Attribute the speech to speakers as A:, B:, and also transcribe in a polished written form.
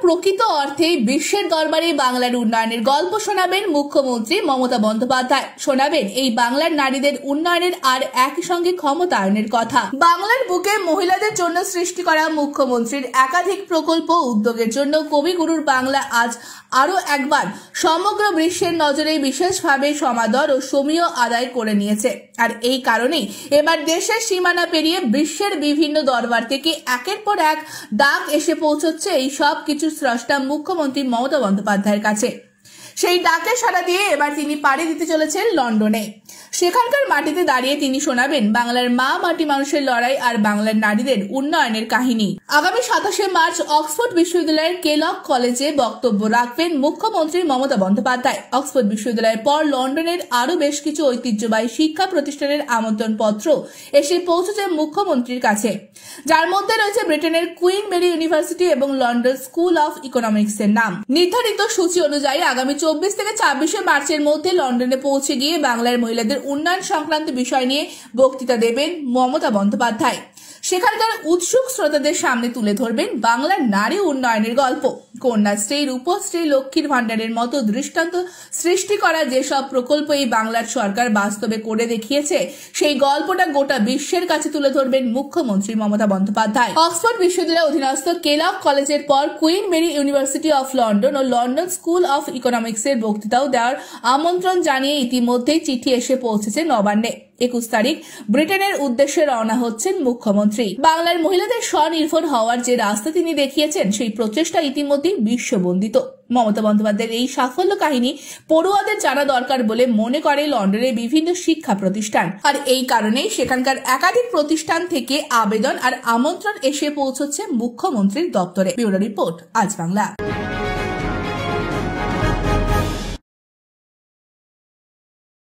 A: প্রকৃত অর্থে বিশ্বের দরবারে বাংলার উন্নয়নের গল্প শোনাবেন মুখ্যমন্ত্রী মমতা বন্দ্যোপাধ্যায়। শোনাবেন এই বাংলার নারীদের উন্নয়নের আর একই সঙ্গে ক্ষমতায়নের কথা। বাংলার বুকে মহিলাদের জন্য সৃষ্টি করা মুখ্যমন্ত্রীর একাধিক প্রকল্প উদ্যোগের জন্য কবিগুরুর বাংলা আজ আরো একবার সমগ্র বিশ্বের নজরে বিশেষভাবে সমাদর ও সমীহ আদায় করে নিয়েছে। আর এই কারণেই এবার দেশের সীমানা পেরিয়ে বিশ্বের বিভিন্ন দরবার থেকে একের পর এক ডাক এসে পৌঁছচ্ছে এই সব কিছু স্রষ্টা মুখ্যমন্ত্রী মমতা বন্দ্যোপাধ্যায়ের কাছে। সেই ডাকে সাড়া দিয়ে এবার তিনি পাড়ি দিতে চলেছেন লন্ডনে। সেখানকার মাটিতে দাঁড়িয়ে তিনি শোনাবেন বাংলার মা মাটি মানুষের লড়াই আর বাংলার নারীদের উন্নয়নের কাহিনী। আগামী 27শে মার্চ অক্সফোর্ড বিশ্ববিদ্যালয়ের কেলক কলেজে বক্তব্য রাখবেন মুখ্যমন্ত্রী মমতা বন্দ্যোপাধ্যায়। অক্সফোর্ড বিশ্ববিদ্যালয়ের পর লন্ডনের আরো বেশ কিছু ঐতিহ্যবাহী শিক্ষা প্রতিষ্ঠানের আমন্ত্রণ পত্র এসে পৌঁছেছে মুখ্যমন্ত্রীর কাছে, যার মধ্যে রয়েছে ব্রিটেনের কুইন মেরি ইউনিভার্সিটি এবং লন্ডন স্কুল অফ ইকোনমিক্স এর নাম। নির্ধারিত সূচি অনুযায়ী আগামী 24 থেকে 26শে মার্চের মধ্যে লন্ডনে পৌঁছে গিয়ে বাংলার মহিলাদের উন্নয়ন সংক্রান্ত বিষয় নিয়ে বক্তৃতা দেবেন মমতা বন্দ্যোপাধ্যায়। সেখানকার উৎসুক শ্রোতাদের সামনে তুলে ধরবেন বাংলার নারী উন্নয়নের গল্প। কন্যাশ্রী, রূপশ্রী, লক্ষ্মীর ভান্ডারের মতো দৃষ্টান্ত সৃষ্টি করা যেসব প্রকল্প এই বাংলার সরকার বাস্তবে করে দেখিয়েছে সেই গল্পটা গোটা বিশ্বের কাছে তুলে ধরবেন মুখ্যমন্ত্রী মমতা বন্দ্যোপাধ্যায়। অক্সফোর্ড বিশ্ববিদ্যালয়ের অধীনস্থ কেলক কলেজের পর Queen Mary University of London ও লন্ডন স্কুল অফ ইকোনমিক্স এর বক্তৃতাও দেওয়ার আমন্ত্রণ জানিয়ে ইতিমধ্যেই চিঠি এসে পৌঁছেছে নবান্নে। 21 তারিখ ব্রিটেনের উদ্দেশ্যে রওনা হচ্ছেন মুখ্যমন্ত্রী। বাংলার মহিলাদের স্বনির্ভর হওয়ার যে রাস্তা তিনি দেখিয়েছেন সেই প্রচেষ্টা ইতিমধ্যেই বিশ্ববন্দিত। মমতা বন্দ্যোপাধ্যায়ের এই সাফল্য কাহিনী পড়ুয়াদের জানা দরকার বলে মনে করে লন্ডনের বিভিন্ন শিক্ষা প্রতিষ্ঠান। আর এই কারণেই সেখানকার একাধিক প্রতিষ্ঠান থেকে আবেদন আর আমন্ত্রণ এসে পৌঁছচ্ছে মুখ্যমন্ত্রীর দপ্তরে। ব্যুরো রিপোর্ট, আজ বাংলা।